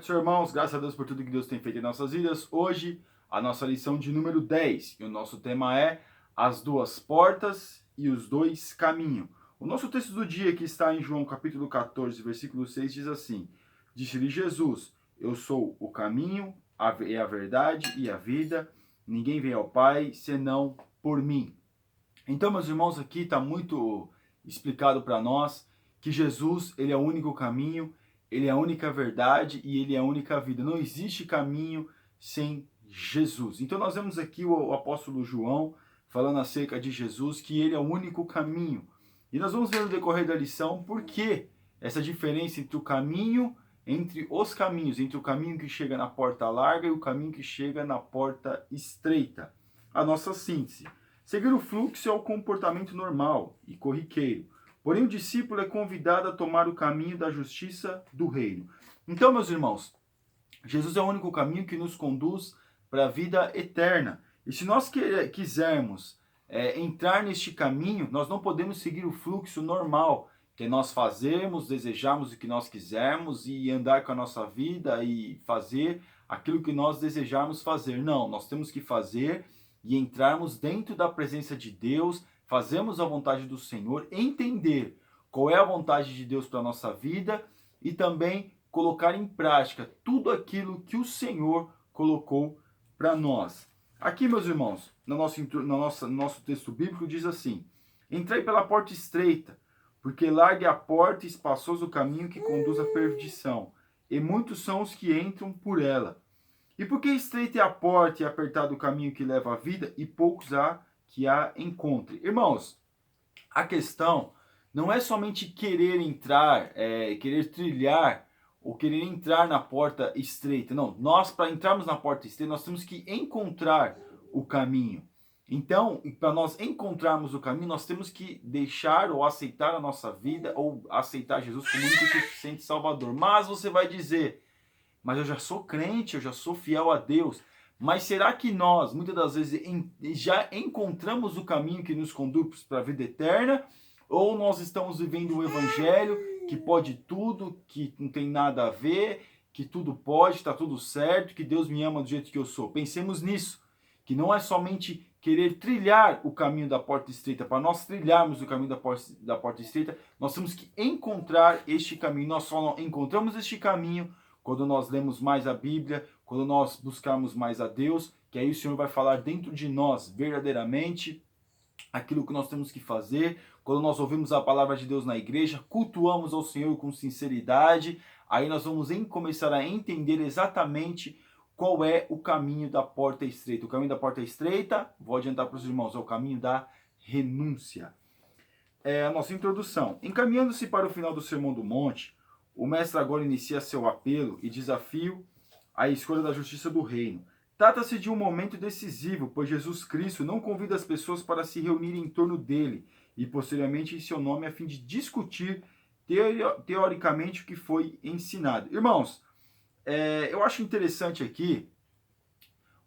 Senhor, irmãos, graças a Deus por tudo que Deus tem feito em nossas vidas. Hoje, a nossa lição de número 10 e o nosso tema é as duas portas e os dois caminhos. O nosso texto do dia, que está em João capítulo 14, versículo 6, diz assim: Disse-lhe Jesus: Eu sou o caminho, a verdade e a vida. Ninguém vem ao Pai senão por mim. Então, meus irmãos, aqui está muito explicado para nós que Jesus, ele é o único caminho, ele é a única verdade e ele é a única vida. Não existe caminho sem Jesus. Então nós vemos aqui o apóstolo João falando acerca de Jesus, que ele é o único caminho. E nós vamos ver no decorrer da lição por que essa diferença entre o caminho, entre os caminhos, entre o caminho que chega na porta larga e o caminho que chega na porta estreita. A nossa síntese. Seguir o fluxo é o comportamento normal e corriqueiro. Porém, o discípulo é convidado a tomar o caminho da justiça do reino. Então, meus irmãos, Jesus é o único caminho que nos conduz para a vida eterna. E se nós quisermos entrar neste caminho, nós não podemos seguir o fluxo normal, que é nós fazermos, desejarmos o que nós quisermos e andar com a nossa vida e fazer aquilo que nós desejarmos fazer. Não, nós temos que fazer e entrarmos dentro da presença de Deus, fazermos a vontade do Senhor, entender qual é a vontade de Deus para a nossa vida e também colocar em prática tudo aquilo que o Senhor colocou para nós. Aqui, meus irmãos, no nosso texto bíblico diz assim: Entrai pela porta estreita, porque larga é a porta e espaçoso o caminho que conduz à perdição, e muitos são os que entram por ela. E porque estreita é a porta e apertado o caminho que leva à vida, e poucos há que a encontrem. Irmãos, a questão não é somente querer entrar, querer trilhar ou querer entrar na porta estreita. Não, nós, para entrarmos na porta estreita, nós temos que encontrar o caminho. Então, para nós encontrarmos o caminho, nós temos que deixar ou aceitar a nossa vida ou aceitar Jesus como único e suficiente Salvador. Mas você vai dizer: mas eu já sou crente, eu já sou fiel a Deus. Mas será que nós, muitas das vezes, já encontramos o caminho que nos conduz para a vida eterna? Ou nós estamos vivendo um evangelho que pode tudo, que não tem nada a ver, que tudo pode, está tudo certo, que Deus me ama do jeito que eu sou? Pensemos nisso, que não é somente querer trilhar o caminho da porta estreita. Para nós trilharmos o caminho da porta estreita, nós temos que encontrar este caminho. Nós só encontramos este caminho quando nós lemos mais a Bíblia, quando nós buscarmos mais a Deus, que aí o Senhor vai falar dentro de nós verdadeiramente aquilo que nós temos que fazer. Quando nós ouvimos a palavra de Deus na igreja, cultuamos ao Senhor com sinceridade, aí nós vamos começar a entender exatamente qual é o caminho da porta estreita. O caminho da porta estreita, vou adiantar para os irmãos, é o caminho da renúncia. É a nossa introdução. Encaminhando-se para o final do Sermão do Monte, o mestre agora inicia seu apelo e desafio à escolha da justiça do reino. Trata-se de um momento decisivo, pois Jesus Cristo não convida as pessoas para se reunirem em torno dele e posteriormente em seu nome a fim de discutir teoricamente o que foi ensinado. Irmãos, eu acho interessante aqui,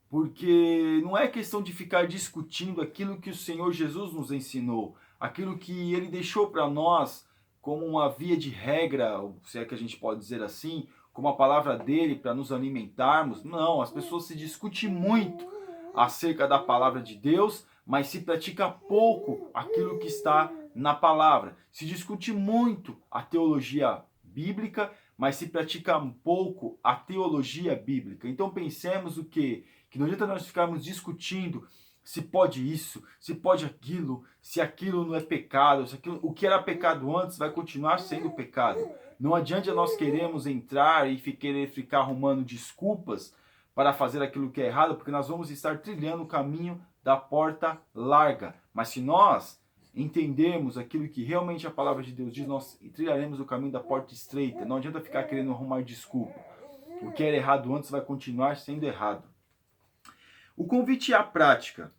porque não é questão de ficar discutindo aquilo que o Senhor Jesus nos ensinou, aquilo que ele deixou para nós como uma via de regra, se é que a gente pode dizer assim, como a palavra dele para nos alimentarmos. Não, as pessoas se discutem muito acerca da palavra de Deus, mas se pratica pouco aquilo que está na palavra. Se discute muito a teologia bíblica, mas se pratica pouco a teologia bíblica. Então pensemos o quê? Que não adianta nós ficarmos discutindo se pode isso, se pode aquilo, se aquilo não é pecado, se aquilo, o que era pecado antes vai continuar sendo pecado. Não adianta nós queremos entrar e querer ficar arrumando desculpas para fazer aquilo que é errado, porque nós vamos estar trilhando o caminho da porta larga. Mas se nós entendermos aquilo que realmente a palavra de Deus diz, nós trilharemos o caminho da porta estreita. Não adianta ficar querendo arrumar desculpa. O que era errado antes vai continuar sendo errado. O convite à prática.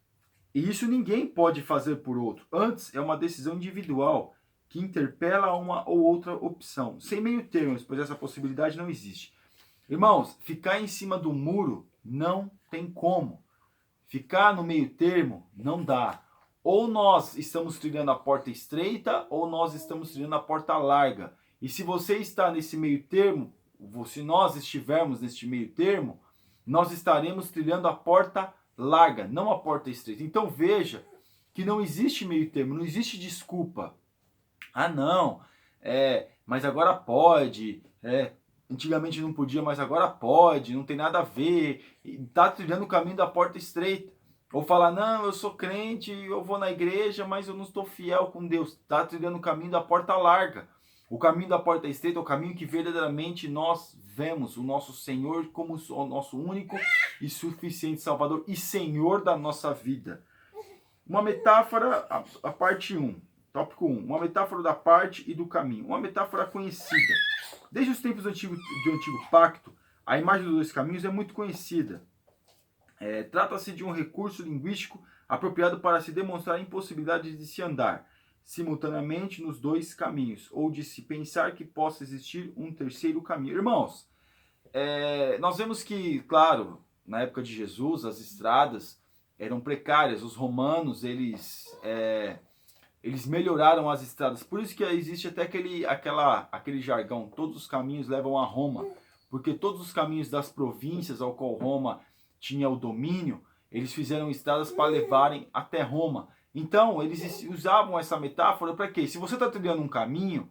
E isso ninguém pode fazer por outro. Antes, é uma decisão individual que interpela uma ou outra opção. Sem meio termos, pois essa possibilidade não existe. Irmãos, ficar em cima do muro não tem como. Ficar no meio termo não dá. Ou nós estamos trilhando a porta estreita, ou nós estamos trilhando a porta larga. E se você está nesse meio termo, se nós estivermos neste meio termo, nós estaremos trilhando a porta larga, não a porta estreita. Então veja que não existe meio termo, não existe desculpa. Ah não, mas agora pode, antigamente não podia, mas agora pode, não tem nada a ver, está trilhando o caminho da porta estreita. Ou falar, não, eu sou crente, eu vou na igreja, mas eu não estou fiel com Deus. Está trilhando o caminho da porta larga. O caminho da porta estreita é o caminho que verdadeiramente nós vemos o nosso Senhor como o nosso único e suficiente Salvador e Senhor da nossa vida. Uma metáfora, a parte 1, tópico 1. Uma metáfora da parte e do caminho. Uma metáfora conhecida. Desde os tempos do Antigo Pacto, a imagem dos dois caminhos é muito conhecida. Trata-se de um recurso linguístico apropriado para se demonstrar a impossibilidade de se andar simultaneamente nos dois caminhos, ou de se pensar que possa existir um terceiro caminho. Irmãos, nós vemos que, claro, na época de Jesus, as estradas eram precárias. Os romanos, eles melhoraram as estradas. Por isso que existe até aquele jargão, todos os caminhos levam a Roma. Porque todos os caminhos das províncias ao qual Roma tinha o domínio, eles fizeram estradas para levarem até Roma. Então, eles usavam essa metáfora para quê? Se você está trilhando um caminho,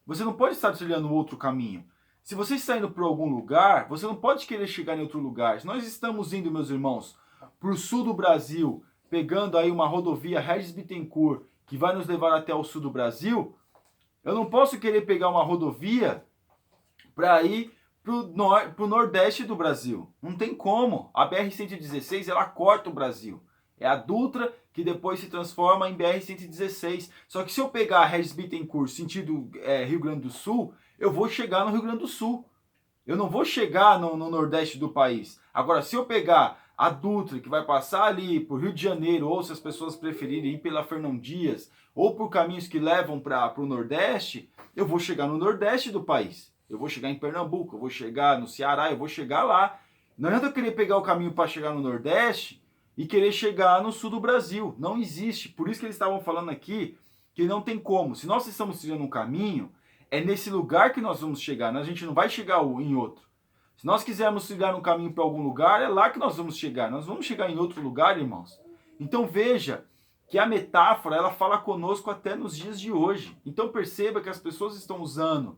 você não pode estar trilhando outro caminho. Se você está indo para algum lugar, você não pode querer chegar em outro lugar. Se nós estamos indo, meus irmãos, para o sul do Brasil, pegando aí uma rodovia Regis Bittencourt, que vai nos levar até o sul do Brasil, eu não posso querer pegar uma rodovia para ir para o nordeste do Brasil. Não tem como. A BR-116, ela corta o Brasil. É a Dutra que depois se transforma em BR-116. Só que se eu pegar a Regis Bittencourt sentido Rio Grande do Sul, eu vou chegar no Rio Grande do Sul. Eu não vou chegar no nordeste do país. Agora, se eu pegar a Dutra, que vai passar ali por Rio de Janeiro, ou se as pessoas preferirem ir pela Fernão Dias, ou por caminhos que levam para o nordeste, eu vou chegar no nordeste do país. Eu vou chegar em Pernambuco, eu vou chegar no Ceará, eu vou chegar lá. Não adianta eu querer pegar o caminho para chegar no nordeste e querer chegar no sul do Brasil. Não existe. Por isso que eles estavam falando aqui que não tem como. Se nós estamos trilhando um caminho, é nesse lugar que nós vamos chegar. A gente não vai chegar em outro. Se nós quisermos trilhar um caminho para algum lugar, é lá que nós vamos chegar. Nós vamos chegar em outro lugar, irmãos. Então veja que a metáfora, ela fala conosco até nos dias de hoje. Então perceba que as pessoas estão usando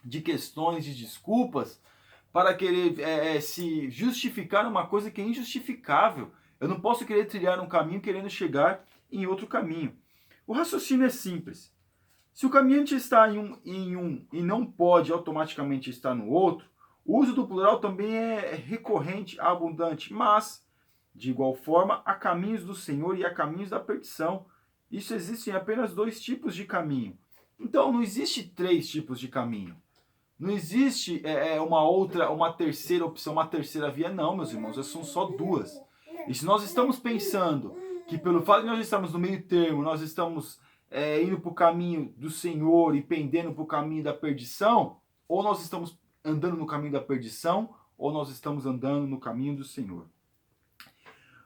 de questões, de desculpas, para querer se justificar uma coisa que é injustificável. Eu não posso querer trilhar um caminho querendo chegar em outro caminho. O raciocínio é simples. Se o caminhante está em um e não pode automaticamente estar no outro, o uso do plural também é recorrente, abundante, mas, de igual forma, há caminhos do Senhor e há caminhos da perdição. Isso existem apenas dois tipos de caminho. Então, não existe três tipos de caminho. Não existe uma terceira opção, uma terceira via, não, meus irmãos, são só duas. E se nós estamos pensando que pelo fato de nós estarmos no meio termo, nós estamos indo para o caminho do Senhor e pendendo para o caminho da perdição, ou nós estamos andando no caminho da perdição, ou nós estamos andando no caminho do Senhor.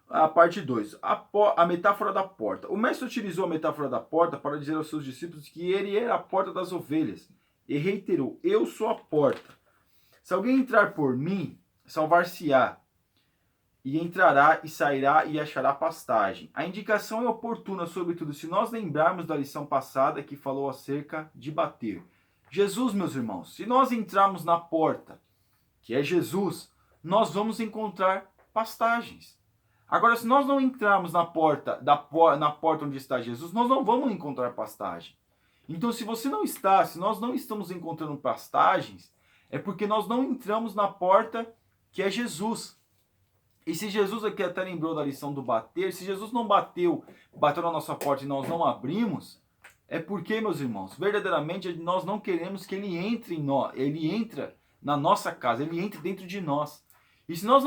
A parte 2, a metáfora da porta. O mestre utilizou a metáfora da porta para dizer aos seus discípulos que ele era a porta das ovelhas. E reiterou, eu sou a porta. Se alguém entrar por mim, salvar-se-á. E entrará e sairá e achará pastagem. A indicação é oportuna, sobretudo, se nós lembrarmos da lição passada que falou acerca de bater. Jesus, meus irmãos, se nós entrarmos na porta, que é Jesus, nós vamos encontrar pastagens. Agora, se nós não entrarmos na porta onde está Jesus, nós não vamos encontrar pastagem. Então, se nós não estamos encontrando pastagens, é porque nós não entramos na porta que é Jesus. E se Jesus aqui até lembrou da lição do bater, se Jesus não bateu na nossa porta e nós não abrimos, é porque, meus irmãos, verdadeiramente nós não queremos que ele entre em nós, ele entra na nossa casa, ele entre dentro de nós. E se nós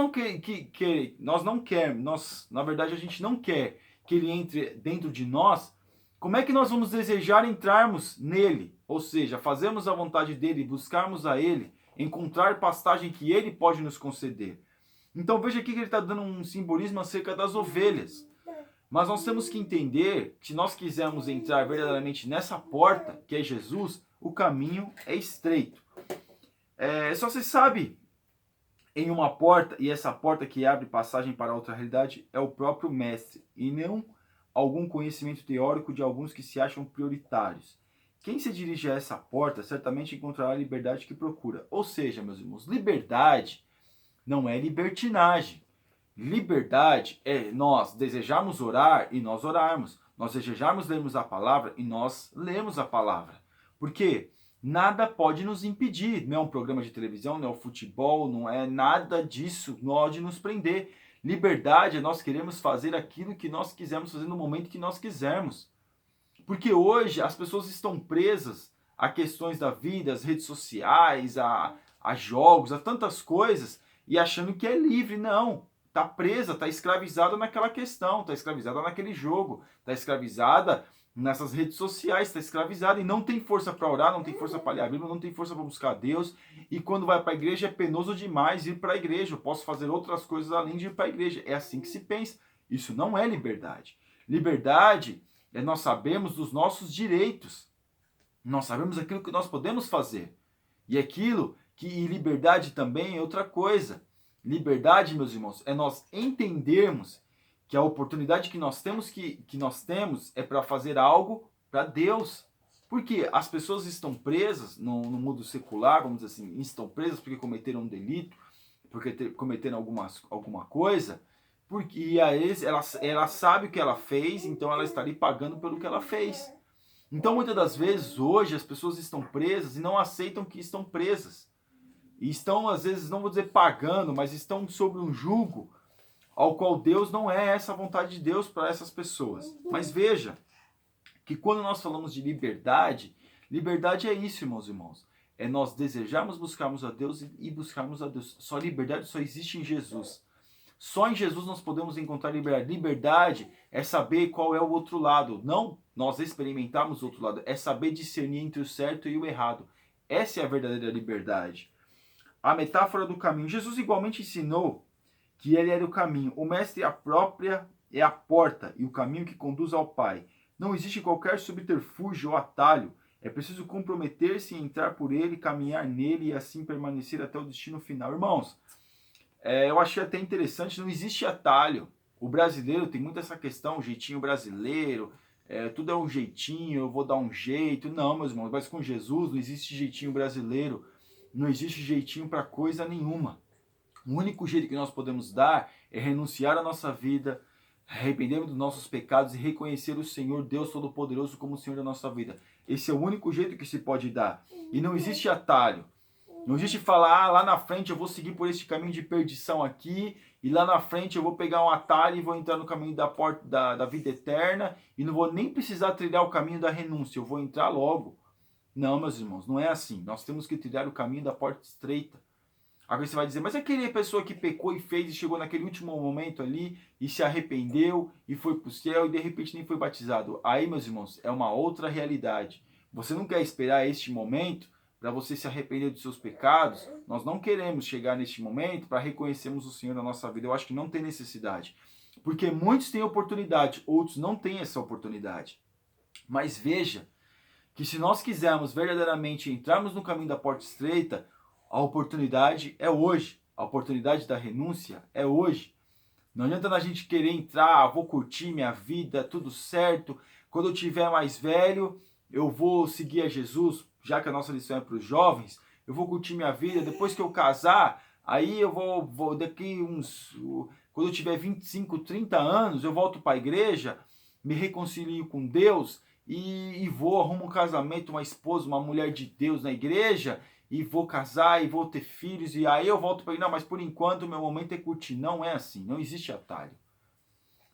na verdade a gente não quer que ele entre dentro de nós, como é que nós vamos desejar entrarmos nele? Ou seja, fazermos a vontade dele, buscarmos a ele, encontrar pastagem que ele pode nos conceder. Então veja aqui que ele está dando um simbolismo acerca das ovelhas. Mas nós temos que entender que se nós quisermos entrar verdadeiramente nessa porta, que é Jesus, o caminho é estreito. Só se sabe em uma porta, e essa porta que abre passagem para outra realidade é o próprio mestre, e não algum conhecimento teórico de alguns que se acham prioritários. Quem se dirige a essa porta certamente encontrará a liberdade que procura. Ou seja, meus irmãos, liberdade não é libertinagem. Liberdade é nós desejarmos orar e nós orarmos. Nós desejarmos lermos a palavra e nós lemos a palavra. Por quê? Nada pode nos impedir. Não é um programa de televisão, não é o futebol, não é nada disso pode nos prender. Liberdade é nós queremos fazer aquilo que nós quisermos fazer no momento que nós quisermos. Porque hoje as pessoas estão presas a questões da vida, às redes sociais, a jogos, a tantas coisas, e achando que é livre. Não. Está presa, está escravizada naquela questão, está escravizada naquele jogo, está escravizada nessas redes sociais, está escravizada e não tem força para orar, não tem força para ler a Bíblia, não tem força para buscar Deus. E quando vai para a igreja é penoso demais ir para a igreja. Eu posso fazer outras coisas além de ir para a igreja. É assim que se pensa. Isso não é liberdade. Liberdade é nós sabemos dos nossos direitos. Nós sabemos aquilo que nós podemos fazer. E aquilo e liberdade também é outra coisa. Liberdade, meus irmãos, é nós entendermos que a oportunidade que nós temos é para fazer algo para Deus. Porque as pessoas estão presas no mundo secular, vamos dizer assim, estão presas porque cometeram um delito, porque cometeram alguma coisa, porque ela sabe o que ela fez, então ela está ali pagando pelo que ela fez. Então, muitas das vezes, hoje, as pessoas estão presas e não aceitam que estão presas. E estão, às vezes, não vou dizer pagando, mas estão sobre um jugo ao qual Deus não é essa vontade de Deus para essas pessoas. Mas veja que quando nós falamos de liberdade, liberdade é isso, irmãos. É nós desejarmos buscarmos a Deus e buscarmos a Deus. Só liberdade só existe em Jesus. Só em Jesus nós podemos encontrar liberdade. Liberdade é saber qual é o outro lado. Não nós experimentarmos o outro lado. É saber discernir entre o certo e o errado. Essa é a verdadeira liberdade. A metáfora do caminho. Jesus igualmente ensinou que ele era o caminho. O mestre é a porta e o caminho que conduz ao Pai. Não existe qualquer subterfúgio ou atalho. É preciso comprometer-se em entrar por ele, caminhar nele e assim permanecer até o destino final. Irmãos, eu achei até interessante, não existe atalho. O brasileiro tem muito essa questão, o jeitinho brasileiro, tudo é um jeitinho, eu vou dar um jeito. Não, meus irmãos, mas com Jesus não existe jeitinho brasileiro. Não existe jeitinho para coisa nenhuma. O único jeito que nós podemos dar é renunciar à nossa vida, arrependermos dos nossos pecados e reconhecer o Senhor Deus Todo-Poderoso como o Senhor da nossa vida. Esse é o único jeito que se pode dar. E não existe atalho. Não existe falar, lá na frente eu vou seguir por este caminho de perdição aqui, e lá na frente eu vou pegar um atalho e vou entrar no caminho da porta da vida eterna, e não vou nem precisar trilhar o caminho da renúncia, eu vou entrar logo. Não, meus irmãos, não é assim. Nós temos que trilhar o caminho da porta estreita. Agora você vai dizer, mas aquela pessoa que pecou e fez e chegou naquele último momento ali e se arrependeu e foi para o céu e de repente nem foi batizado. Aí, meus irmãos, é uma outra realidade. Você não quer esperar este momento para você se arrepender dos seus pecados. Nós não queremos chegar neste momento para reconhecermos o Senhor na nossa vida. Eu acho que não tem necessidade. Porque muitos têm oportunidade, outros não têm essa oportunidade. Mas veja que se nós quisermos verdadeiramente entrarmos no caminho da porta estreita, a oportunidade é hoje. A oportunidade da renúncia é hoje. Não adianta a gente querer entrar, vou curtir minha vida, tudo certo. Quando eu tiver mais velho, eu vou seguir a Jesus, já que a nossa lição é para os jovens. Eu vou curtir minha vida. Depois que eu casar, aí eu vou daqui uns... Quando eu tiver 25, 30 anos, eu volto para a igreja, me reconcilio com Deus e vou, arrumo um casamento, uma esposa, uma mulher de Deus na igreja, e vou casar, e vou ter filhos, e aí eu volto para ele, não, mas por enquanto o meu momento é curtir. Não é assim, não existe atalho.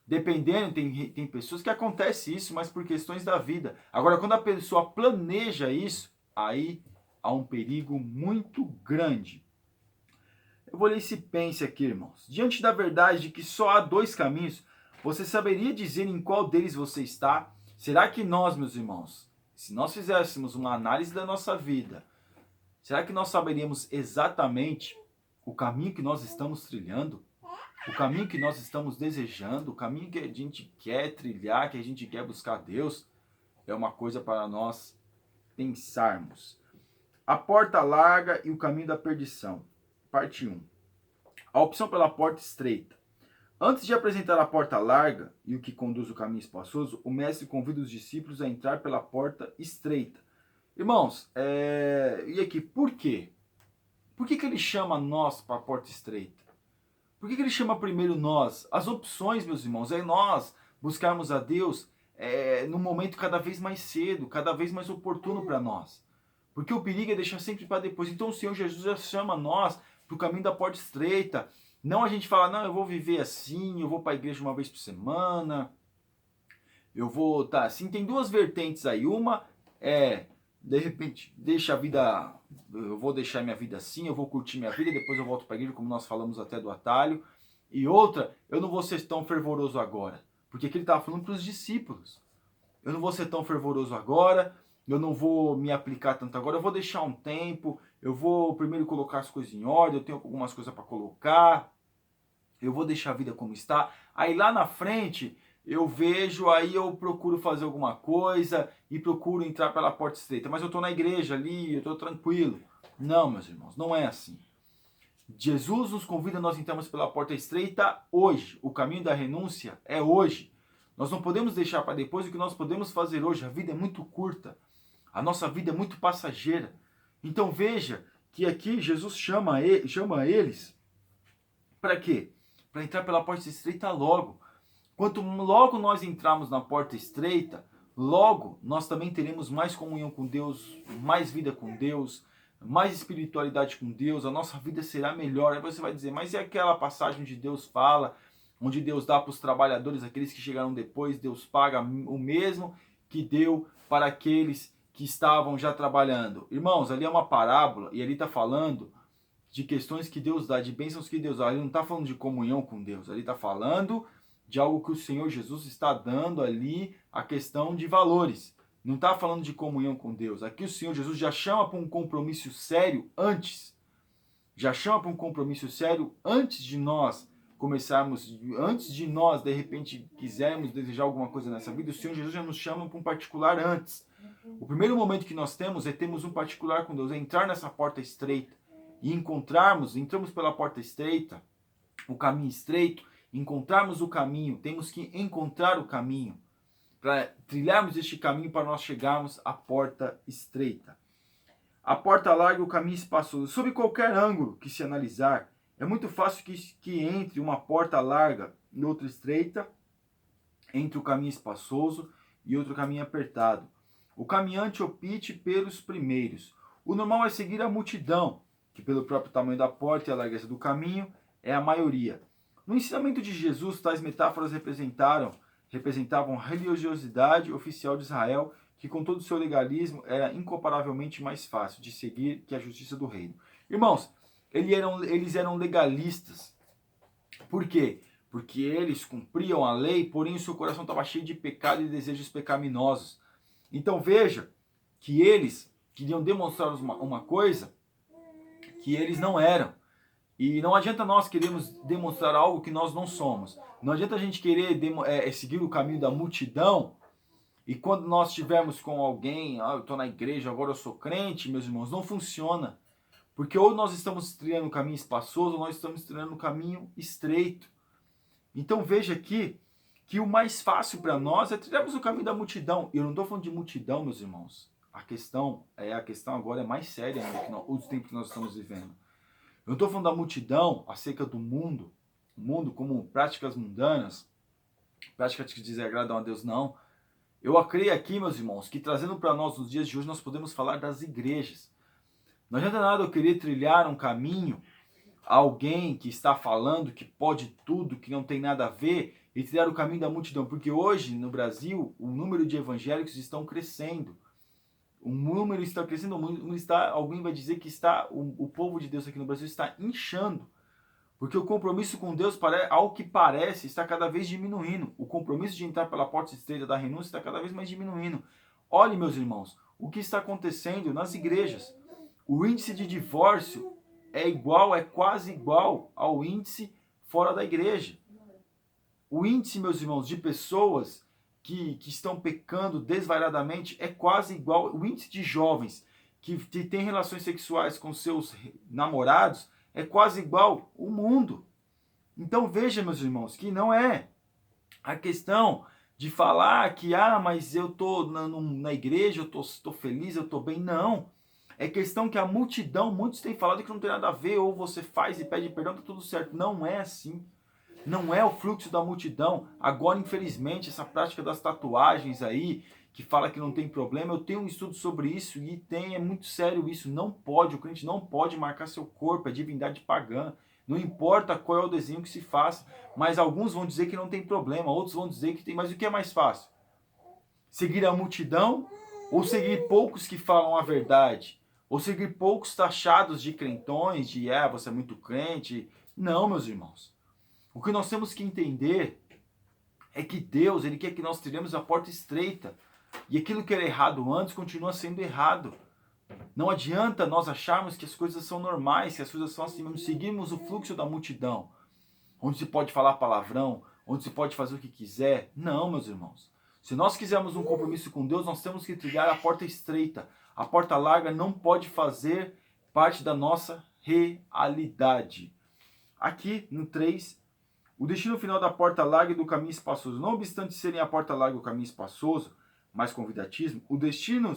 Dependendo, tem pessoas que acontece isso, mas por questões da vida. Agora, quando a pessoa planeja isso, aí há um perigo muito grande. Eu vou ler esse pense aqui, irmãos. Diante da verdade de que só há dois caminhos, você saberia dizer em qual deles você está? Será que nós, meus irmãos, se nós fizéssemos uma análise da nossa vida, será que nós saberíamos exatamente o caminho que nós estamos trilhando? O caminho que nós estamos desejando? O caminho que a gente quer trilhar, que a gente quer buscar Deus? É uma coisa para nós pensarmos. A porta larga e o caminho da perdição. Parte 1. A opção pela porta estreita. Antes de apresentar a porta larga e o que conduz o caminho espaçoso, o mestre convida os discípulos a entrar pela porta estreita. Irmãos, e aqui, por quê? Por que ele chama nós para a porta estreita? Por que ele chama primeiro nós? As opções, meus irmãos, é nós buscarmos a Deus num momento cada vez mais cedo, cada vez mais oportuno para nós. Porque o perigo é deixar sempre para depois. Então o Senhor Jesus já chama nós para o caminho da porta estreita. Não a gente fala, não, eu vou viver assim, eu vou para a igreja uma vez por semana, eu vou tá assim. Tem duas vertentes aí. Uma é, de repente, eu vou deixar minha vida assim, eu vou curtir minha vida, depois eu volto para a igreja, como nós falamos até do atalho. E outra, eu não vou ser tão fervoroso agora. Porque aqui ele estava falando para os discípulos. Eu não vou ser tão fervoroso agora, eu não vou me aplicar tanto agora, eu vou deixar um tempo, eu vou primeiro colocar as coisas em ordem, eu tenho algumas coisas para colocar, eu vou deixar a vida como está. Aí lá na frente eu vejo, aí eu procuro fazer alguma coisa e procuro entrar pela porta estreita. Mas eu estou na igreja ali, eu estou tranquilo. Não, meus irmãos, não é assim. Jesus nos convida a nós entrarmos pela porta estreita hoje. O caminho da renúncia é hoje. Nós não podemos deixar para depois o que nós podemos fazer hoje. A vida é muito curta. A nossa vida é muito passageira. Então veja que aqui Jesus chama eles para quê? Para entrar pela porta estreita logo. Quanto logo nós entrarmos na porta estreita, logo nós também teremos mais comunhão com Deus, mais vida com Deus, mais espiritualidade com Deus, a nossa vida será melhor. Aí você vai dizer, mas e aquela passagem onde Deus fala, onde Deus dá para os trabalhadores, aqueles que chegaram depois, Deus paga o mesmo que deu para aqueles que estavam já trabalhando. Irmãos, ali é uma parábola e ali está falando de questões que Deus dá, de bênçãos que Deus dá. Ele não está falando de comunhão com Deus, ele está falando de algo que o Senhor Jesus está dando ali, a questão de valores. Não está falando de comunhão com Deus. Aqui o Senhor Jesus já chama para um compromisso sério antes. Já chama para um compromisso sério antes de nós começarmos, antes de nós, de repente, quisermos desejar alguma coisa nessa vida, o Senhor Jesus já nos chama para um particular antes. O primeiro momento que nós temos é termos um particular com Deus, é entrar nessa porta estreita e entramos pela porta estreita, o caminho estreito, encontrarmos o caminho, temos que encontrar o caminho, para trilharmos este caminho para nós chegarmos à porta estreita. A porta larga e o caminho espaçoso. Sob qualquer ângulo que se analisar, é muito fácil que entre uma porta larga e outra estreita, entre o caminho espaçoso e outro caminho apertado. O caminhante opte pelos primeiros. O normal é seguir a multidão, que pelo próprio tamanho da porta e a largeza do caminho é a maioria. No ensinamento de Jesus, tais metáforas representavam a religiosidade oficial de Israel, que com todo o seu legalismo era incomparavelmente mais fácil de seguir que a justiça do reino. Irmãos, eles eram legalistas. Por quê? Porque eles cumpriam a lei, porém o seu coração estava cheio de pecado e desejos pecaminosos. Então veja que eles queriam demonstrar uma coisa que eles não eram. E não adianta nós queremos demonstrar algo que nós não somos. Não adianta a gente querer seguir o caminho da multidão e quando nós estivermos com alguém, eu estou na igreja, agora eu sou crente, meus irmãos, não funciona. Porque ou nós estamos trilhando o caminho espaçoso ou nós estamos trilhando o caminho estreito. Então veja aqui que o mais fácil para nós é trilharmos o caminho da multidão. E eu não estou falando de multidão, meus irmãos. A questão agora é mais séria ainda, os tempos que nós estamos vivendo. Eu não estou falando da multidão acerca do mundo, o mundo como práticas mundanas, práticas que desagradam a Deus, não. Eu creio aqui, meus irmãos, que trazendo para nós nos dias de hoje, nós podemos falar das igrejas. Não adianta nada eu querer trilhar um caminho a alguém que está falando que pode tudo, que não tem nada a ver, e trilhar o caminho da multidão. Porque hoje, no Brasil, o número de evangélicos estão crescendo. O número está crescendo, alguém vai dizer que o povo de Deus aqui no Brasil está inchando. Porque o compromisso com Deus, ao que parece, está cada vez diminuindo. O compromisso de entrar pela porta estreita da renúncia está cada vez mais diminuindo. Olhe, meus irmãos, o que está acontecendo nas igrejas. O índice de divórcio é quase igual ao índice fora da igreja. O índice, meus irmãos, de pessoas que estão pecando desvairadamente é quase igual. O índice de jovens que tem relações sexuais com seus namorados é quase igual o mundo. Então veja, meus irmãos, que não é a questão de falar que, mas eu tô na igreja, eu tô feliz, eu tô bem. Não. É questão que a multidão, muitos têm falado que não tem nada a ver, ou você faz e pede perdão, tá tudo certo. Não é assim. Não é o fluxo da multidão. Agora, infelizmente, essa prática das tatuagens aí, que fala que não tem problema, eu tenho um estudo sobre isso e é muito sério isso. Não pode, o crente não pode marcar seu corpo, é divindade pagã. Não importa qual é o desenho que se faça, mas alguns vão dizer que não tem problema, outros vão dizer que tem. Mas o que é mais fácil? Seguir a multidão ou seguir poucos que falam a verdade? Ou seguir poucos taxados de crentões, de você é muito crente? Não, meus irmãos. O que nós temos que entender é que Deus, Ele quer que nós tiremos a porta estreita. E aquilo que era errado antes continua sendo errado. Não adianta nós acharmos que as coisas são normais, que as coisas são assim mesmo. Seguimos o fluxo da multidão, onde se pode falar palavrão, onde se pode fazer o que quiser. Não, meus irmãos. Se nós quisermos um compromisso com Deus, nós temos que trilhar a porta estreita. A porta larga não pode fazer parte da nossa realidade. Aqui no 3, o destino final da porta larga e do caminho espaçoso. Não obstante serem a porta larga e o caminho espaçoso, mais convidatismo, o destino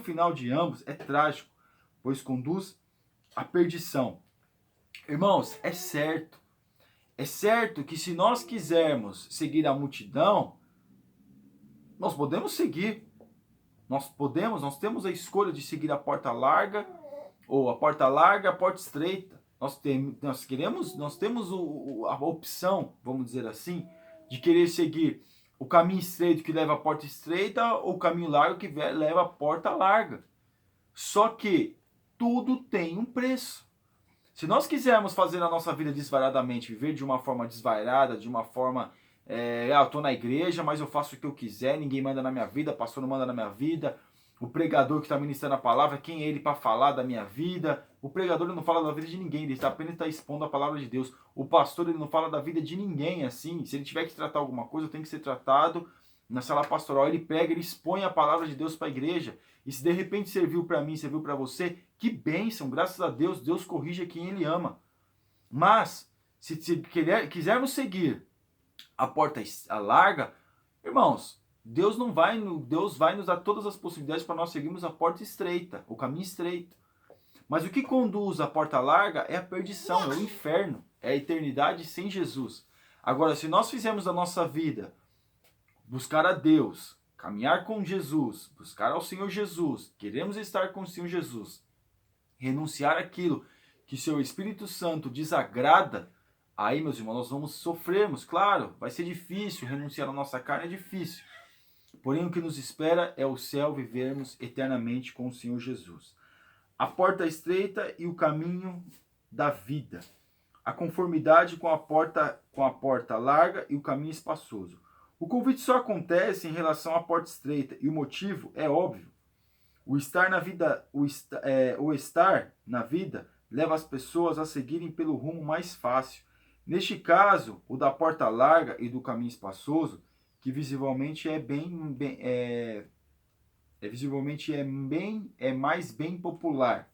final de ambos é trágico, pois conduz à perdição. Irmãos, é certo que se nós quisermos seguir a multidão, nós podemos seguir. Nós temos a escolha de seguir a porta larga, ou a porta larga, a porta estreita. Nós temos a opção, vamos dizer assim, de querer seguir o caminho estreito que leva à porta estreita ou o caminho largo que leva à porta larga. Só que tudo tem um preço. Se nós quisermos fazer a nossa vida desvairadamente, viver de uma forma desvairada, de uma forma, eu estou na igreja, mas eu faço o que eu quiser, ninguém manda na minha vida, o pastor não manda na minha vida, o pregador que está ministrando a palavra, quem é ele para falar da minha vida? O pregador ele não fala da vida de ninguém, ele apenas está expondo a palavra de Deus. O pastor ele não fala da vida de ninguém assim. Se ele tiver que tratar alguma coisa, tem que ser tratado na sala pastoral. Ele pega, ele expõe a palavra de Deus para a igreja. E se de repente serviu para mim, serviu para você, que bênção, graças a Deus, Deus corrige quem Ele ama. Mas, se quisermos seguir a porta larga, irmãos, Deus vai nos dar todas as possibilidades para nós seguirmos a porta estreita, o caminho estreito. Mas o que conduz à porta larga é a perdição, é o inferno, é a eternidade sem Jesus. Agora, se nós fizermos a nossa vida buscar a Deus, caminhar com Jesus, buscar ao Senhor Jesus, queremos estar com o Senhor Jesus, renunciar aquilo que seu Espírito Santo desagrada, aí, meus irmãos, nós vamos sofrermos, claro, vai ser difícil, renunciar à nossa carne é difícil. Porém, o que nos espera é o céu, vivermos eternamente com o Senhor Jesus. A porta estreita e o caminho da vida. A conformidade com a porta larga e o caminho espaçoso. O convite só acontece em relação à porta estreita e o motivo é óbvio. O estar na vida leva as pessoas a seguirem pelo rumo mais fácil. Neste caso, o da porta larga e do caminho espaçoso, que visivelmente é mais bem popular.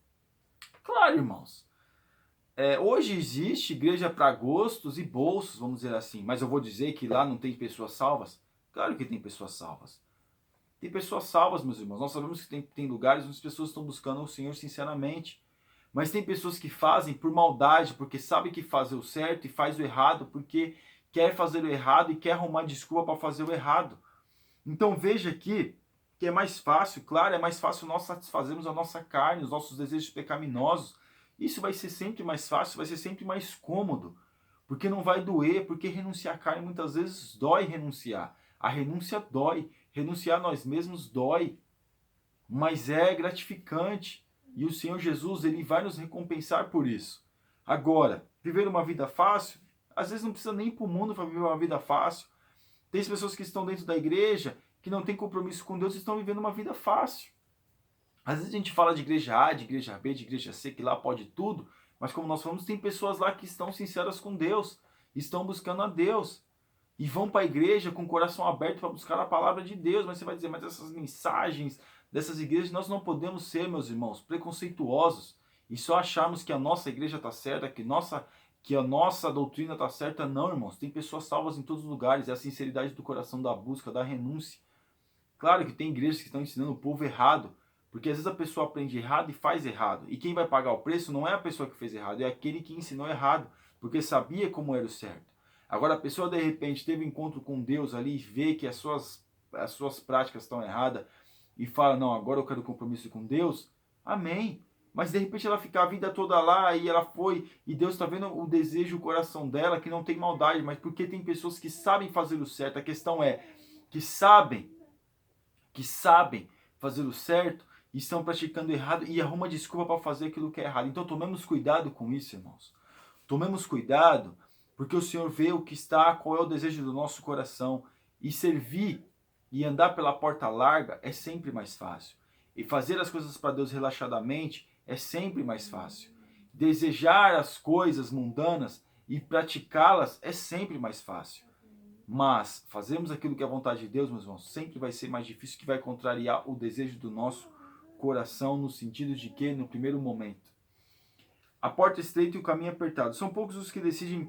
Claro, irmãos. Hoje existe igreja para gostos e bolsos, vamos dizer assim. Mas eu vou dizer que lá não tem pessoas salvas? Claro que tem pessoas salvas. Tem pessoas salvas, meus irmãos. Nós sabemos que tem lugares onde as pessoas estão buscando o Senhor sinceramente. Mas tem pessoas que fazem por maldade, porque sabem que fazer o certo e faz o errado, porque quer fazer o errado e quer arrumar desculpa para fazer o errado. Então veja aqui que é mais fácil, claro, é mais fácil nós satisfazermos a nossa carne, os nossos desejos pecaminosos. Isso vai ser sempre mais fácil, vai ser sempre mais cômodo, porque não vai doer, porque renunciar à carne muitas vezes dói renunciar. A renúncia dói, renunciar a nós mesmos dói, mas é gratificante. E o Senhor Jesus, Ele vai nos recompensar por isso. Agora, viver uma vida fácil, às vezes não precisa nem ir para o mundo para viver uma vida fácil. Tem pessoas que estão dentro da igreja, que não têm compromisso com Deus e estão vivendo uma vida fácil. Às vezes a gente fala de igreja A, de igreja B, de igreja C, que lá pode tudo, mas como nós falamos, tem pessoas lá que estão sinceras com Deus, estão buscando a Deus, e vão para a igreja com o coração aberto para buscar a palavra de Deus. Mas você vai dizer, mas essas mensagens dessas igrejas, nós não podemos ser, meus irmãos, preconceituosos e só acharmos que a nossa igreja está certa, que a nossa doutrina está certa. Não, irmãos, tem pessoas salvas em todos os lugares, é a sinceridade do coração, da busca, da renúncia. Claro que tem igrejas que estão ensinando o povo errado, porque às vezes a pessoa aprende errado e faz errado. E quem vai pagar o preço não é a pessoa que fez errado, é aquele que ensinou errado, porque sabia como era o certo. Agora a pessoa de repente teve um encontro com Deus ali e vê que as suas práticas estão erradas e fala, não, agora eu quero compromisso com Deus, amém. Mas de repente ela fica a vida toda lá e ela foi, e Deus está vendo o desejo, o coração dela, que não tem maldade, mas porque tem pessoas que sabem fazer o certo. A questão é que sabem fazer o certo e estão praticando errado e arruma desculpa para fazer aquilo que é errado. Então tomemos cuidado com isso, irmãos. Tomemos cuidado, porque o Senhor vê o que está, qual é o desejo do nosso coração. E servir e andar pela porta larga é sempre mais fácil. E fazer as coisas para Deus relaxadamente é sempre mais fácil. Desejar as coisas mundanas e praticá-las é sempre mais fácil. Mas fazermos aquilo que é a vontade de Deus, meus irmãos, sempre vai ser mais difícil, que vai contrariar o desejo do nosso coração, no sentido de que, no primeiro momento, a porta estreita e o caminho apertado. São poucos os que decidem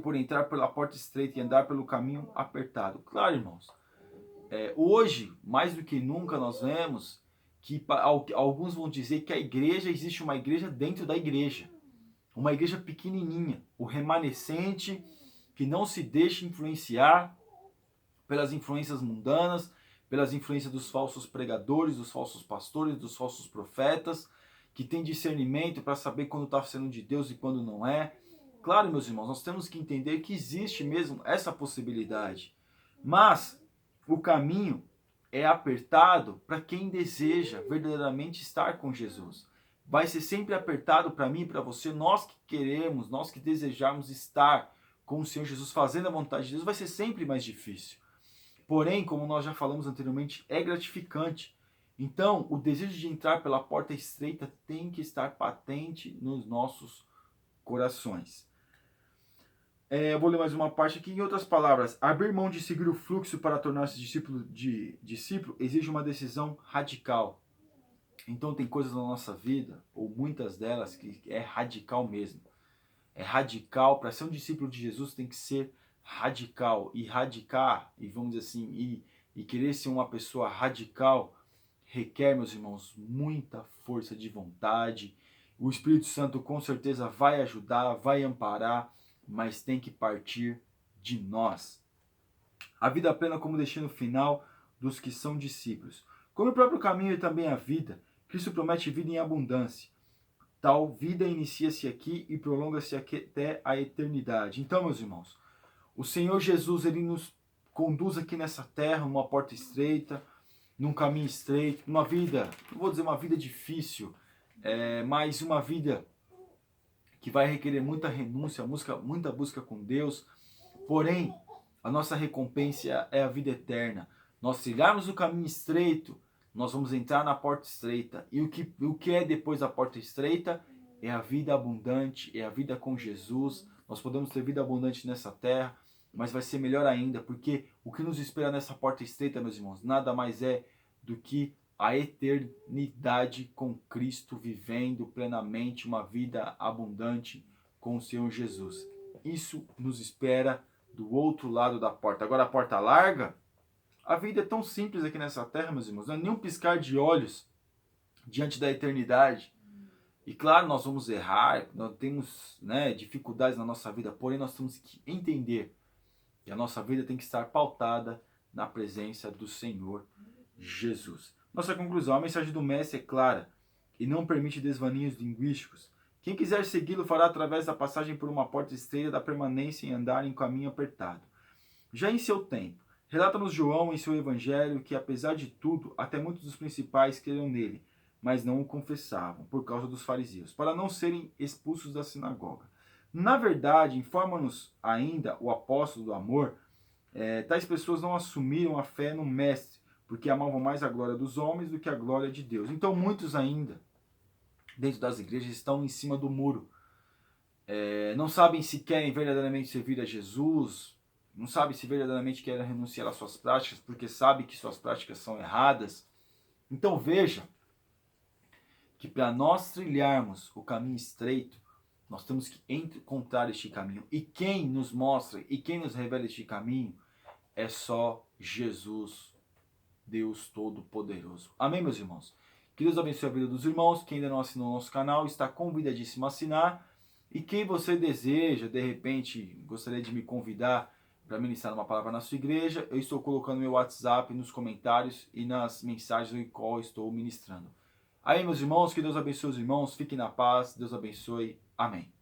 por entrar pela porta estreita e andar pelo caminho apertado. Claro, irmãos, hoje, mais do que nunca, nós vemos que alguns vão dizer que a igreja, existe uma igreja dentro da igreja. Uma igreja pequenininha, o remanescente, que não se deixa influenciar pelas influências mundanas, pelas influências dos falsos pregadores, dos falsos pastores, dos falsos profetas, que tem discernimento para saber quando está sendo de Deus e quando não é. Claro, meus irmãos, nós temos que entender que existe mesmo essa possibilidade. Mas o caminho é apertado para quem deseja verdadeiramente estar com Jesus. Vai ser sempre apertado para mim e para você, nós que queremos, nós que desejamos estar com o Senhor Jesus, fazendo a vontade de Deus, vai ser sempre mais difícil. Porém, como nós já falamos anteriormente, é gratificante. Então, o desejo de entrar pela porta estreita tem que estar patente nos nossos corações. Eu vou ler mais uma parte aqui. Em outras palavras, abrir mão de seguir o fluxo para tornar-se discípulo exige uma decisão radical. Então, tem coisas na nossa vida, ou muitas delas, que é radical mesmo. É radical. Para ser um discípulo de Jesus tem que ser radical. E radicar, e vamos dizer assim, e querer ser uma pessoa radical, requer, meus irmãos, muita força de vontade. O Espírito Santo com certeza vai ajudar, vai amparar, mas tem que partir de nós. A vida plena como destino final dos que são discípulos. Como o próprio caminho e também a vida, Cristo promete vida em abundância. Tal vida inicia-se aqui e prolonga-se até a eternidade. Então, meus irmãos, o Senhor Jesus, ele nos conduz aqui nessa terra, numa porta estreita, num caminho estreito, numa vida, não vou dizer uma vida difícil, mas uma vida que vai requerer muita renúncia, muita busca com Deus. Porém, a nossa recompensa é a vida eterna. Nós trilharmos o caminho estreito, nós vamos entrar na porta estreita. E o que é depois da porta estreita? É a vida abundante, é a vida com Jesus. Nós podemos ter vida abundante nessa terra, mas vai ser melhor ainda, porque o que nos espera nessa porta estreita, meus irmãos, nada mais é do que a eternidade com Cristo, vivendo plenamente uma vida abundante com o Senhor Jesus. Isso nos espera do outro lado da porta. Agora, a porta larga, a vida é tão simples aqui nessa terra, meus irmãos, não é nem um piscar de olhos diante da eternidade. E claro, nós vamos errar, nós temos dificuldades na nossa vida, porém nós temos que entender que a nossa vida tem que estar pautada na presença do Senhor Jesus. Nossa conclusão, a mensagem do Mestre é clara e não permite desvaneos linguísticos. Quem quiser segui-lo fará através da passagem por uma porta estreita da permanência em andar em caminho apertado. Já em seu tempo, relata-nos João em seu evangelho que, apesar de tudo, até muitos dos principais creram nele, mas não o confessavam, por causa dos fariseus, para não serem expulsos da sinagoga. Na verdade, informa-nos ainda o apóstolo do amor, tais pessoas não assumiram a fé no Mestre, porque amavam mais a glória dos homens do que a glória de Deus. Então muitos ainda, dentro das igrejas, estão em cima do muro. Não sabem se querem verdadeiramente servir a Jesus, não sabem se verdadeiramente querem renunciar às suas práticas, porque sabem que suas práticas são erradas. Então veja que para nós trilharmos o caminho estreito, nós temos que encontrar este caminho. E quem nos mostra e quem nos revela este caminho é só Jesus, Deus Todo-Poderoso. Amém, meus irmãos? Que Deus abençoe a vida dos irmãos. Quem ainda não assinou o nosso canal está convidadíssimo a assinar. E quem você deseja, de repente, gostaria de me convidar para ministrar uma palavra na sua igreja, eu estou colocando meu WhatsApp nos comentários e nas mensagens em qual estou ministrando. Aí, meus irmãos, que Deus abençoe os irmãos. Fiquem na paz. Deus abençoe. Amém.